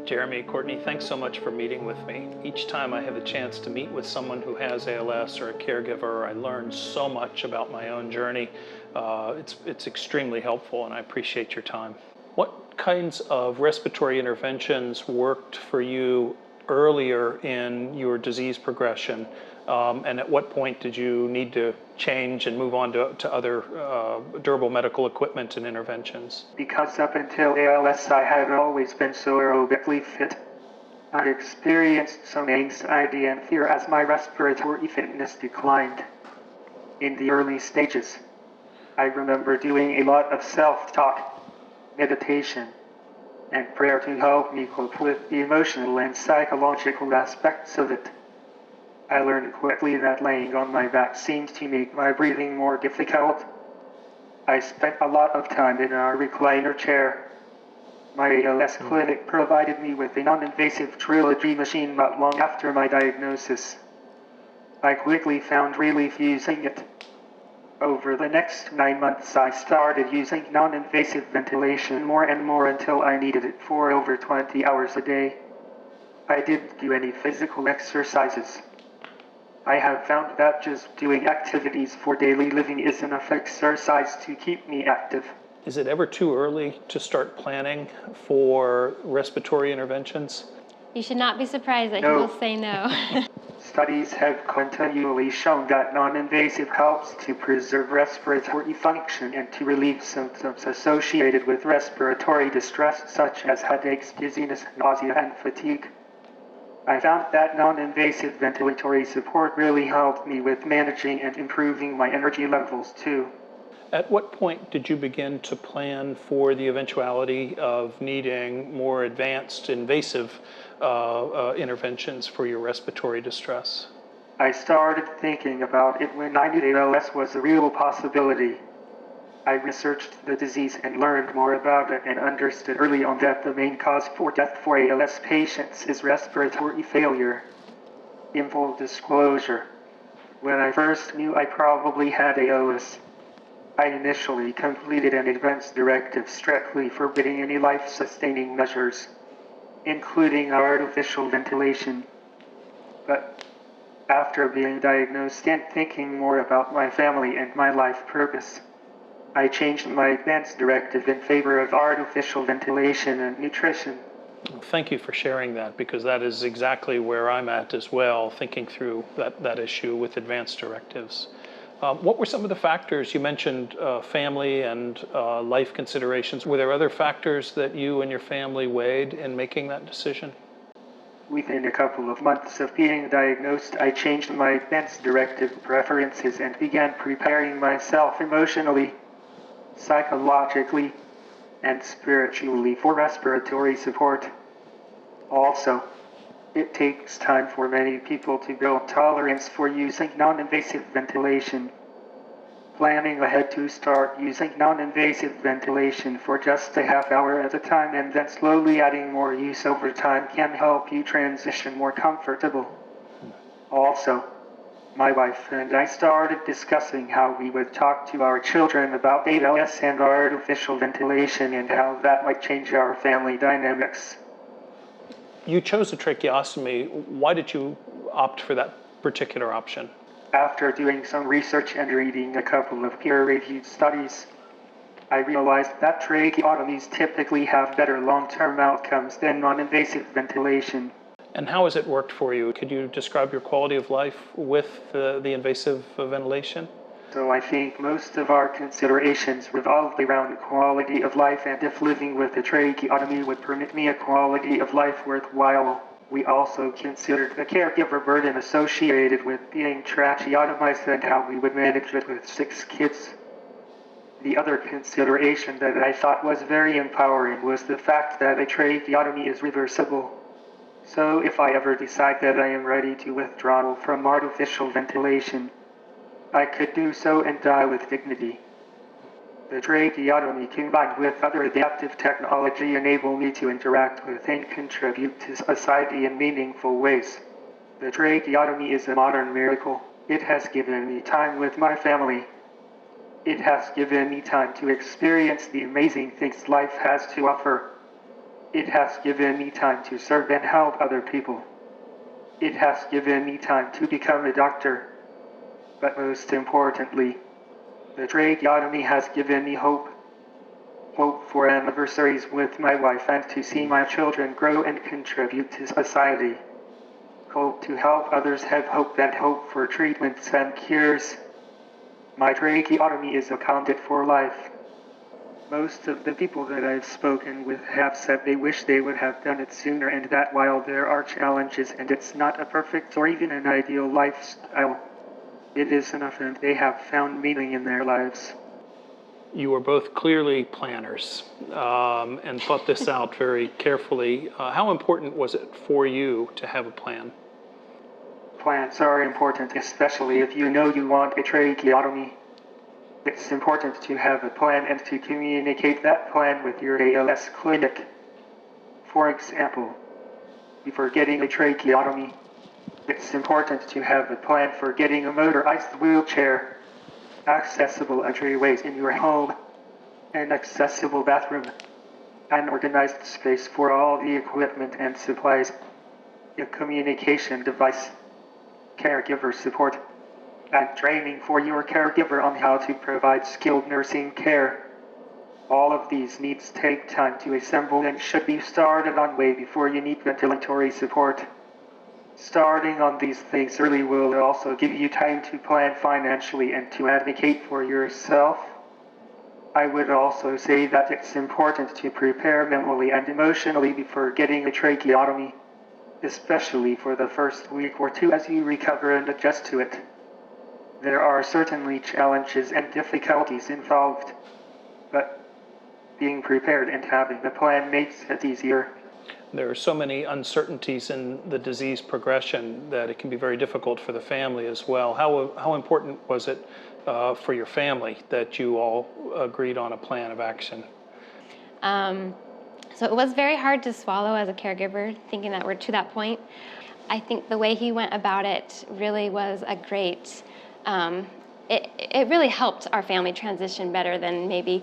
Jeremy, Courtney, thanks so much for meeting with me. Each time I have a chance to meet with someone who has ALS or a caregiver, I learn so much about my own journey. It's extremely helpful, and I appreciate your time. What kinds of respiratory interventions worked for you earlier in your disease progression? And at what point did you need to change and move on to other durable medical equipment and interventions? Because up until ALS I had always been so aerobically fit. I experienced some anxiety and fear as my respiratory fitness declined. In the early stages, I remember doing a lot of self-talk, meditation, and prayer to help me cope with the emotional and psychological aspects of it. I learned quickly that laying on my back seemed to make my breathing more difficult. I spent a lot of time in our recliner chair. My ALS clinic provided me with a non-invasive trilogy machine not long after my diagnosis. I quickly found relief using it. Over the next 9 months I started using non-invasive ventilation more and more until I needed it for over 20 hours a day. I didn't do any physical exercises. I have found that just doing activities for daily living is enough exercise to keep me active. Is it ever too early to start planning for respiratory interventions? You should not be surprised that No. he will say no. Studies have continually shown that non-invasive helps to preserve respiratory function and to relieve symptoms associated with respiratory distress such as headaches, dizziness, nausea, and fatigue. I found that non-invasive ventilatory support really helped me with managing and improving my energy levels too. At what point did you begin to plan for the eventuality of needing more advanced invasive interventions for your respiratory distress? I started thinking about it when I knew ALS was a real possibility. I researched the disease and learned more about it and understood early on that the main cause for death for ALS patients is respiratory failure. In full disclosure, when I first knew I probably had ALS, I initially completed an advance directive strictly forbidding any life-sustaining measures, including artificial ventilation. But after being diagnosed and thinking more about my family and my life purpose, I changed my advance directive in favor of artificial ventilation and nutrition. Thank you for sharing that, because that is exactly where I'm at as well, thinking through that issue with advanced directives. What were some of the factors? You mentioned family and life considerations. Were there other factors that you and your family weighed in making that decision? Within a couple of months of being diagnosed, I changed my advance directive preferences and began preparing myself emotionally, psychologically, and spiritually for respiratory support. Also, it takes time for many people to build tolerance for using non-invasive ventilation. Planning ahead to start using non-invasive ventilation for just a half hour at a time and then slowly adding more use over time can help you transition more comfortable. Also, my wife and I started discussing how we would talk to our children about ALS and artificial ventilation and how that might change our family dynamics. You chose a tracheostomy. Why did you opt for that particular option? After doing some research and reading a couple of peer-reviewed studies, I realized that tracheotomies typically have better long-term outcomes than non-invasive ventilation. And how has it worked for you? Could you describe your quality of life with the invasive ventilation? So I think most of our considerations revolved around quality of life, and if living with a tracheotomy would permit me a quality of life worthwhile. We also considered the caregiver burden associated with being tracheotomized and how we would manage it with 6 kids. The other consideration that I thought was very empowering was the fact that a tracheotomy is reversible. So if I ever decide that I am ready to withdraw from artificial ventilation, I could do so and die with dignity. The tracheotomy combined with other adaptive technology enable me to interact with and contribute to society in meaningful ways. The tracheotomy is a modern miracle. It has given me time with my family. It has given me time to experience the amazing things life has to offer. It has given me time to serve and help other people. It has given me time to become a doctor. But most importantly, the tracheotomy has given me hope. Hope for anniversaries with my wife and to see my children grow and contribute to society. Hope to help others have hope and hope for treatments and cures. My tracheotomy is accounted for life. Most of the people that I've spoken with have said they wish they would have done it sooner, and that while there are challenges and it's not a perfect or even an ideal lifestyle, it is enough and they have found meaning in their lives. You were both clearly planners and thought this out very carefully. How important was it for you to have a plan? Plans are important, especially if you know you want a tracheotomy. It's important to have a plan and to communicate that plan with your ALS clinic. For example, before getting a tracheotomy, it's important to have a plan for getting a motorized wheelchair, accessible entryways in your home, an accessible bathroom, an organized space for all the equipment and supplies, a communication device, caregiver support, and training for your caregiver on how to provide skilled nursing care. All of these needs take time to assemble and should be started on way before you need ventilatory support. Starting on these things early will also give you time to plan financially and to advocate for yourself. I would also say that it's important to prepare mentally and emotionally before getting a tracheotomy, especially for the first week or two as you recover and adjust to it. There are certainly challenges and difficulties involved, but being prepared and having a plan makes it easier. There are so many uncertainties in the disease progression that it can be very difficult for the family as well. How important was it for your family that you all agreed on a plan of action? So it was very hard to swallow as a caregiver, thinking that we're to that point. I think the way he went about it really was a great, it really helped our family transition better than maybe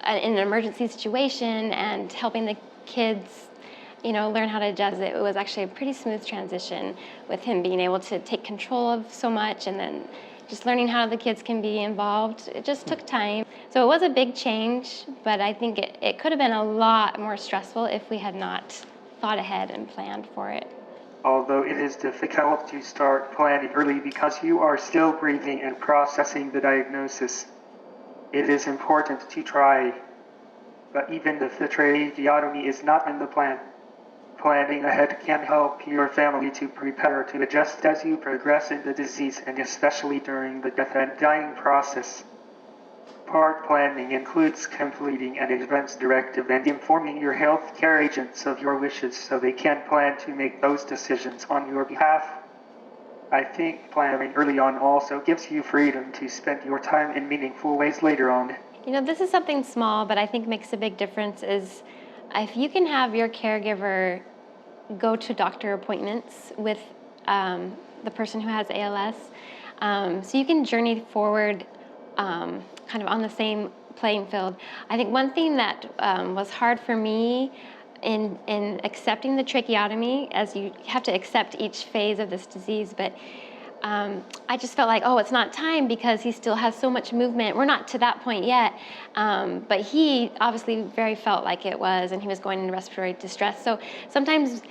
in an emergency situation and helping the kids learn how to adjust. It was actually a pretty smooth transition with him being able to take control of so much and then just learning how the kids can be involved. It just took time. So it was a big change, but I think it could have been a lot more stressful if we had not thought ahead and planned for it. Although it is difficult to start planning early because you are still grieving and processing the diagnosis, it is important to try. But even if the tracheotomy is not in the plan, planning ahead can help your family to prepare to adjust as you progress in the disease and especially during the death and dying process. Part planning includes completing an advance directive and informing your healthcare agents of your wishes so they can plan to make those decisions on your behalf. I think planning early on also gives you freedom to spend your time in meaningful ways later on. This is something small, but I think makes a big difference is if you can have your caregiver go to doctor appointments with the person who has ALS, so you can journey forward kind of on the same playing field. I think one thing that was hard for me in accepting the tracheotomy, as you have to accept each phase of this disease, but I just felt like, it's not time because he still has so much movement. We're not to that point yet, but he obviously very felt like it was, and he was going into respiratory distress. So sometimes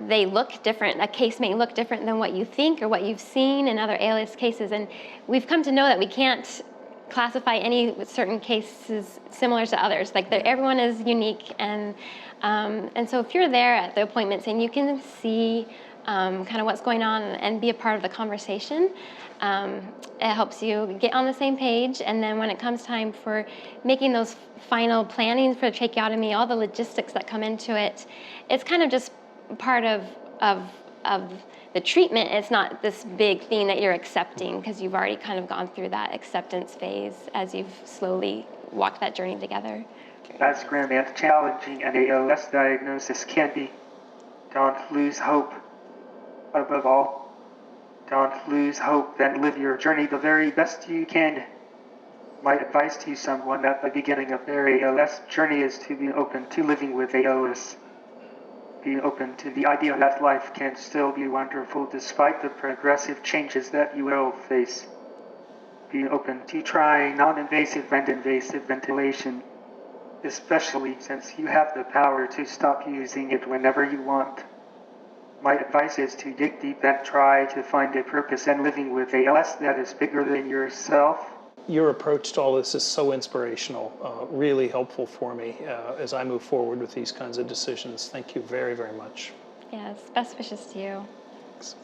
they look different. A case may look different than what you think or what you've seen in other ALS cases, and we've come to know that we can't classify any certain cases similar to others. Like everyone is unique, and so if you're there at the appointments and you can see kind of what's going on and be a part of the conversation, it helps you get on the same page. And then when it comes time for making those final plannings for the tracheotomy, all the logistics that come into it, it's kind of just part of the treatment. It's not this big thing that you're accepting because you've already kind of gone through that acceptance phase as you've slowly walked that journey together. As grim and challenging an ALS diagnosis can be, don't lose hope. Above all, don't lose hope and live your journey the very best you can. My advice to someone at the beginning of their ALS journey is to be open to living with ALS. Be open to the idea that life can still be wonderful despite the progressive changes that you will face. Be open to trying non-invasive and invasive ventilation, especially since you have the power to stop using it whenever you want. My advice is to dig deep and try to find a purpose in living with ALS that is bigger than yourself. Your approach to all this is so inspirational, really helpful for me as I move forward with these kinds of decisions. Thank you very, very much. Yes, best wishes to you. Thanks.